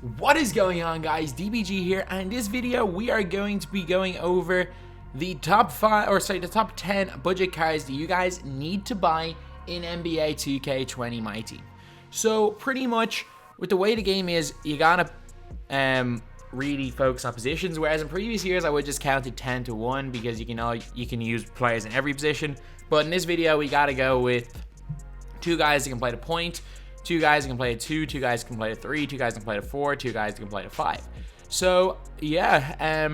What is going on, guys? DBG here, and in this video we are going to be going over the top 10 budget cards that you guys need to buy in NBA 2K20 MyTEAM. So pretty much with the way the game is, you gotta really focus on positions, whereas in previous years I would just count it 10 to 1 because you can use players in every position. But in this video we gotta go with 2 guys that can play the point, 2 guys that can play a 2, 2 guys that can play a 3, 2 guys that can play a 4, 2 guys that can play a 5. So yeah,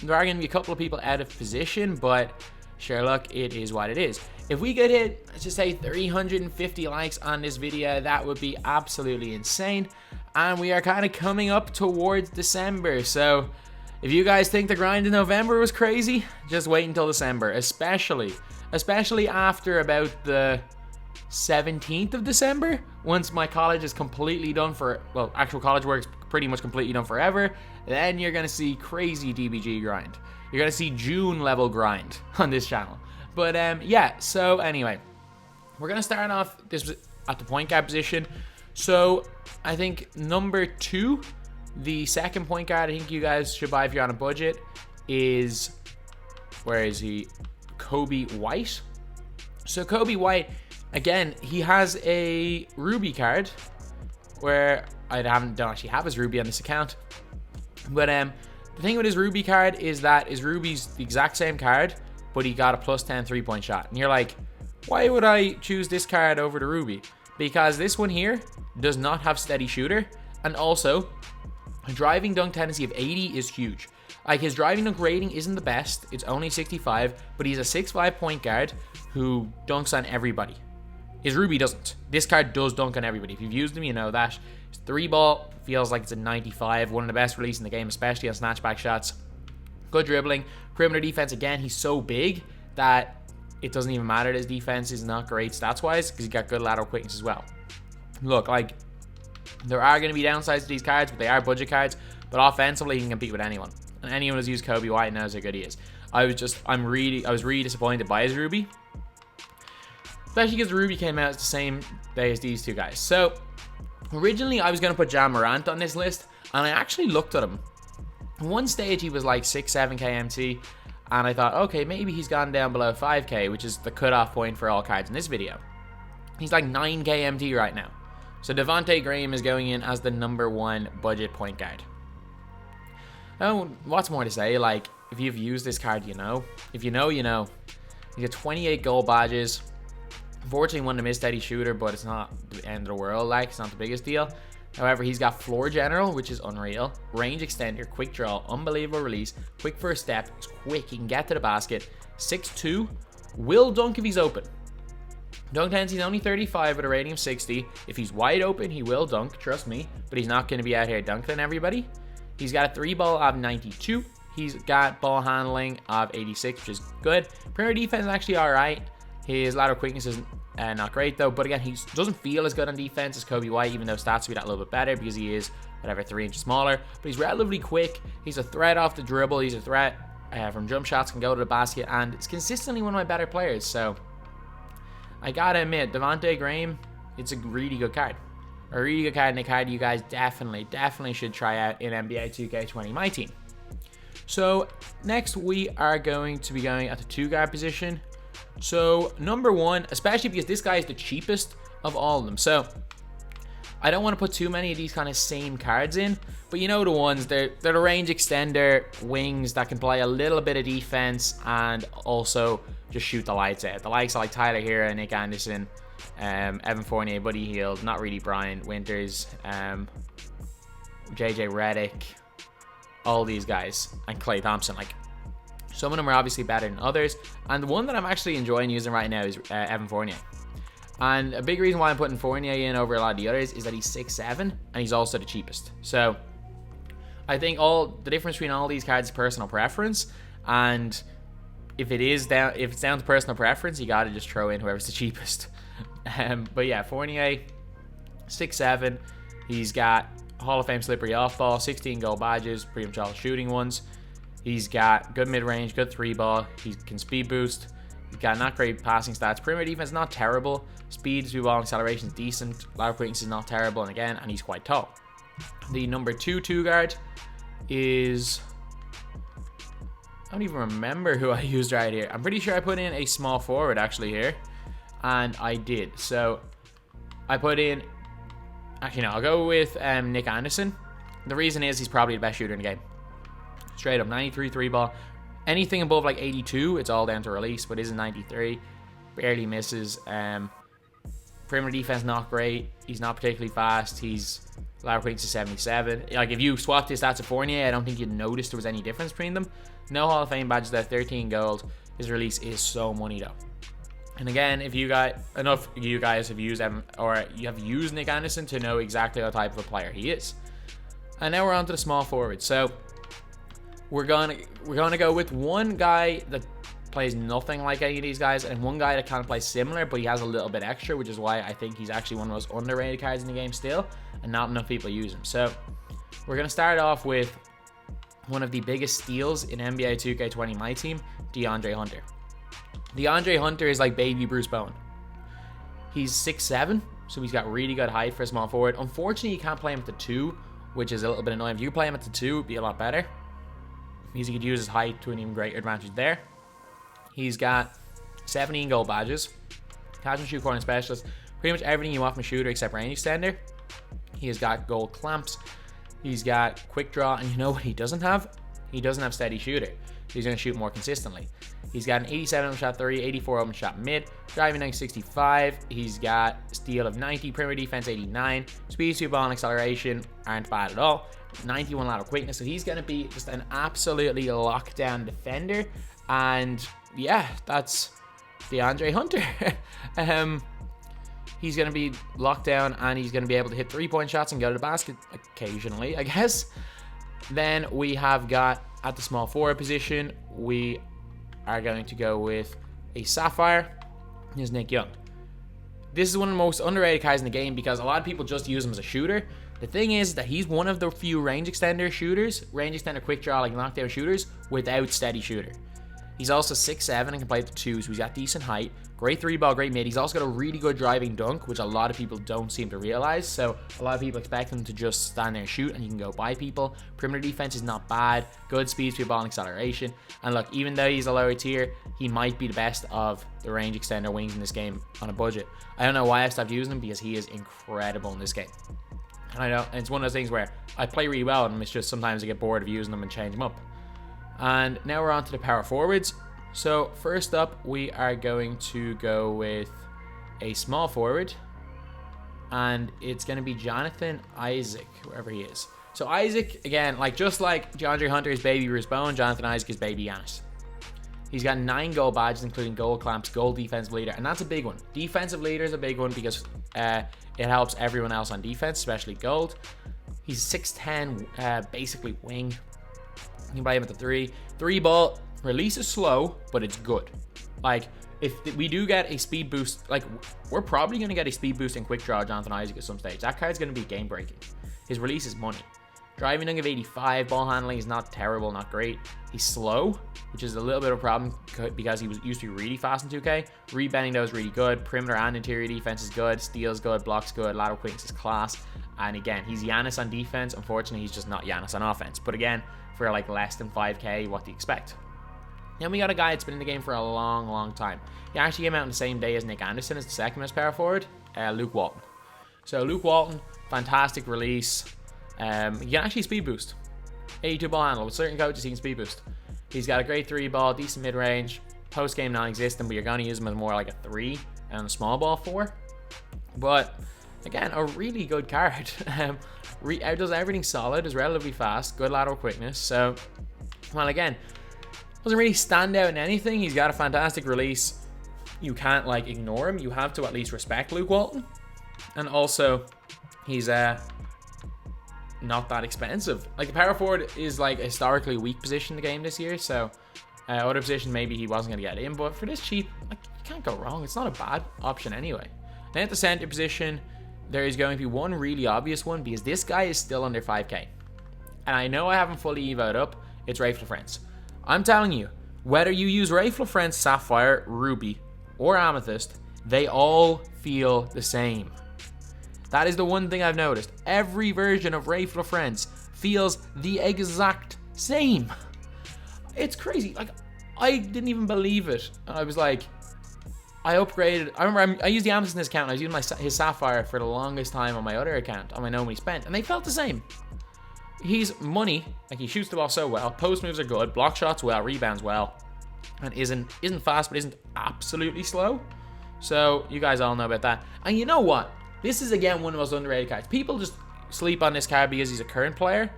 there are going to be a couple of people out of position, but sure, look, it is what it is. If we could hit, let's just say 350 likes on this video, that would be absolutely insane. And we are kind of coming up towards December, so if you guys think the grind in November was crazy, just wait until December, especially after about the 17th of December, once my college is completely done for, well, actual college work is pretty much completely done forever, then you're gonna see crazy DBG grind. You're gonna see June level grind on this channel. But yeah, so anyway, we're gonna start off this at the point guard position. So I think number 2, the second point guard I think you guys should buy if you're on a budget is, where is he? Kobe White. So Kobe White, again, he has a Ruby card, where I don't actually have his Ruby on this account. But the thing with his Ruby card is that his Ruby's the exact same card, but he got a +10 3-point shot. And you're like, why would I choose this card over the Ruby? Because this one here does not have steady shooter, and also a driving dunk tendency of 80 is huge. Like, his driving dunk rating isn't the best, it's only 65, but he's a 6'5" point guard who dunks on everybody. His Ruby doesn't. This card does dunk on everybody. If you've used him, you know that. His 3-ball feels like it's a 95. One of the best releases in the game, especially on snatchback shots. Good dribbling. Perimeter defense, again, he's so big that it doesn't even matter that his defense is not great stats-wise because he's got good lateral quickness as well. Look, like, there are going to be downsides to these cards, but they are budget cards. But offensively, he can compete with anyone. And anyone who's used Kobe White knows how good he is. I was really disappointed by his Ruby. Especially because the Ruby came out the same day as these 2 guys. So, originally I was going to put John Morant on this list, and I actually looked at him. At one stage he was like 6-7k MT, and I thought, okay, maybe he's gone down below 5k, which is the cutoff point for all cards in this video. He's like 9k MT right now. So Devontae Graham is going in as the number 1 budget point guard. Oh, what's more to say? Like, if you've used this card, you know. If you know, you know. You get 28 gold badges. Unfortunately, one of them is steady shooter, but it's not the end of the world. Like, it's not the biggest deal. However, he's got floor general, which is unreal. Range extender, quick draw, unbelievable release, quick first step. It's quick. He can get to the basket. 6'2", will dunk if he's open. Dunk tendency is only 35 with a rating of 60. If he's wide open, he will dunk. Trust me. But he's not going to be out here dunking on everybody. He's got a 3-ball of 92. He's got ball handling of 86, which is good. Perimeter defense is actually all right. His lateral quickness is not great though, but again, he doesn't feel as good on defense as Kobe White, even though stats will be that little bit better because he is, whatever, 3 inches smaller. But he's relatively quick. He's a threat off the dribble. He's a threat from jump shots, can go to the basket, and it's consistently one of my better players. So I gotta admit, Devontae Graham, it's a really good card. A really good card, and a card you guys definitely should try out in NBA 2K20 MyTEAM. So next we are going to be going at the 2 guard position. So number 1, especially because this guy is the cheapest of all of them. So I don't want to put too many of these kind of same cards in, but you know the ones, they're the range extender wings that can play a little bit of defense and also just shoot the lights out. The likes of like Tyler Hero, Nick Anderson, Evan Fournier, Buddy Hield, not really Brian Winters, JJ Redick, all these guys, and Klay Thompson. Like, some of them are obviously better than others, and the one that I'm actually enjoying using right now is Evan Fournier. And a big reason why I'm putting Fournier in over a lot of the others is that he's 6'7", and he's also the cheapest. So I think all the difference between all these cards is personal preference, and if it's down to personal preference, you gotta just throw in whoever's the cheapest. But yeah, Fournier, 6'7", he's got Hall of Fame slippery off ball, 16 gold badges, pretty much all shooting ones. He's got good mid-range, good 3-ball. He can speed boost. He's got not great passing stats. Perimeter defense, not terrible. Speed, 2-ball, acceleration is decent. Lateral quickness is not terrible. And again, and he's quite tall. The number 2 guard is... I don't even remember who I used right here. I'm pretty sure I put in a small forward actually here. And I did. So I put in... Actually, no. I'll go with Nick Anderson. The reason is he's probably the best shooter in the game. Straight up. 93 3 ball. Anything above like 82, it's all down to release. But isn't 93. Barely misses. Perimeter defense not great. He's not particularly fast. He's... lateral quickness is 77. Like, if you swapped his stats to Fournier, I don't think you'd notice there was any difference between them. No Hall of Fame badges there, 13 gold. His release is so money though. And again, if you got enough, you guys have used them, or you have used Nick Anderson to know exactly what type of a player he is. And now we're on to the small forward. So we're gonna go with one guy that plays nothing like any of these guys, and one guy that kind of plays similar, but he has a little bit extra, which is why I think he's actually one of the most underrated cards in the game still, and not enough people use him. So we're gonna start off with one of the biggest steals in NBA 2K20 MyTEAM, DeAndre Hunter. DeAndre Hunter is like baby Bruce Bowen. He's 6'7", so he's got really good height for a small forward. Unfortunately, you can't play him at the 2, which is a little bit annoying. If you play him at the 2, it'd be a lot better, because he could use his height to an even greater advantage there. He's got 17 gold badges, catch and shoot corner specialist, pretty much everything you want from a shooter except range extender. He has got gold clamps. He's got quick draw, and you know what he doesn't have? He doesn't have steady shooter. He's going to shoot more consistently. He's got an 87 open shot 3, 84 open shot mid, driving 965. He's got steal of 90, perimeter defense 89, speed, sweep, ball, and acceleration aren't bad at all. 91 lateral quickness, so he's going to be just an absolutely lockdown defender. And yeah, that's DeAndre Hunter. He's going to be locked down, and he's going to be able to hit 3-point shots and go to the basket occasionally, I guess. Then we have got, at the small forward position, we are going to go with a Sapphire. Here's Nick Young. This is one of the most underrated guys in the game because a lot of people just use him as a shooter. The thing is that he's one of the few range extender shooters, range extender quick draw, like knockdown shooters, without steady shooter. He's also 6'7" and can play at the 2, so he's got decent height. Great 3-ball, great mid. He's also got a really good driving dunk, which a lot of people don't seem to realize. So a lot of people expect him to just stand there and shoot, and you can go by people. Perimeter defense is not bad. Good speed, sweep, ball, and acceleration. And look, even though he's a lower tier, he might be the best of the range extender wings in this game on a budget. I don't know why I stopped using him, because he is incredible in this game. And I know, and it's one of those things where I play really well, and it's just sometimes I get bored of using them and change them up. And now we're on to the power forwards. So first up, we are going to go with a small forward, and it's going to be Jonathan Isaac, wherever he is. So Isaac, again, just like DeAndre Hunter is baby Bruce Bowen, Jonathan Isaac is baby Giannis. He's got 9 gold badges, including gold clamps, gold defensive leader, and that's a big one. Defensive leader is a big one because it helps everyone else on defense, especially gold. He's 6'10", basically wing. You can play him at the 3. 3-ball. Release is slow, but it's good. Like, if we do get a speed boost, we're probably going to get a speed boost in quick draw Jonathan Isaac at some stage. That card's going to be game breaking. His release is money. Driving dunk of 85, ball handling is not terrible, not great. He's slow, which is a little bit of a problem because he used to be really fast in 2K. Rebounding though is really good. Perimeter and interior defense is good. Steals good, blocks good, lateral quickness is class. And again, he's Giannis on defense. Unfortunately, he's just not Giannis on offense. But again, for less than 5K, what do you expect? Then we got a guy that's been in the game for a long, long time. He actually came out on the same day as Nick Anderson as the second best power forward, Luke Walton. So Luke Walton, fantastic release. He can actually speed boost. 82 ball handle. With certain coaches, he can speed boost. He's got a great 3-ball, decent mid-range, post-game non-existent, but you're going to use him as more like a 3 and a small ball 4. But again, a really good card. Does everything solid, is relatively fast, good lateral quickness. So, well, again, doesn't really stand out in anything. He's got a fantastic release. You can't ignore him. You have to at least respect Luke Walton. And also, he's not that expensive. The power forward is a historically weak position in the game this year. So other positions maybe he wasn't going to get in. But for this cheap, you can't go wrong. It's not a bad option anyway. Then at the center position, there is going to be one really obvious one because this guy is still under 5K. And I know I haven't fully evoed up. It's Rafe LaFrance. I'm telling you, whether you use Rafe LaFrance Sapphire, Ruby, or Amethyst, they all feel the same. That is the one thing I've noticed. Every version of Rafe LaFrance feels the exact same. It's crazy. Like, I didn't even believe it. I was like, I upgraded. I remember I used the amethyst in this account. I was using his sapphire for the longest time on my other account, on my Know When He Spent, and they felt the same. He's money. Like, he shoots the ball so well. Post moves are good. Block shots well. Rebounds well. And isn't fast, but isn't absolutely slow. So you guys all know about that. And you know what? This is again one of the most underrated cards. People just sleep on this card because he's a current player,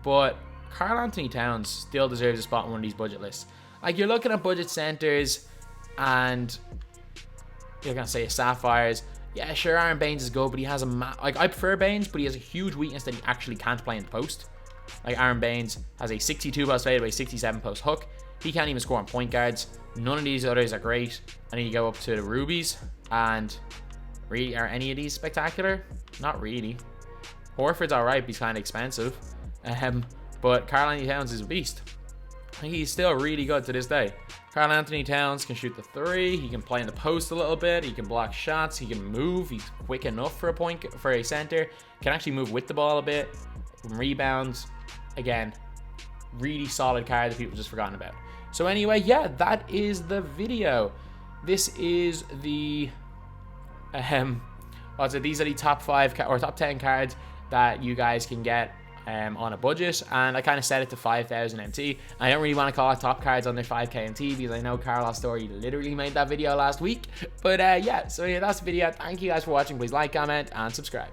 but Karl Anthony Towns still deserves a spot on one of these budget lists. Like, you're looking at budget centers, and you're gonna say sapphires. Yeah, sure, Aaron Baines is good, but he has like, I prefer Baines, but he has a huge weakness that he actually can't play in the post. Like, Aaron Baines has a 62 post fadeaway, 67 post hook. He can't even score on point guards. None of these others are great. I need to go up to the rubies, and really, are any of these spectacular? Not really. Horford's alright, but he's kind of expensive. But Karl Anthony Towns is a beast. He's still really good to this day. Karl Anthony Towns can shoot the three. He can play in the post a little bit. He can block shots. He can move. He's quick enough for a center. Can actually move with the ball a bit. Rebounds. Again, really solid card that people just forgotten about. So anyway, yeah, that is the video. This is the these are the top 5 or top 10 cards that you guys can get on a budget, and I kind of set it to 5,000 MT. I don't really want to call it top cards under 5k MT because I know Carlos Story literally made that video last week. But yeah, so yeah, that's the video. Thank you guys for watching. Please like, comment, and subscribe.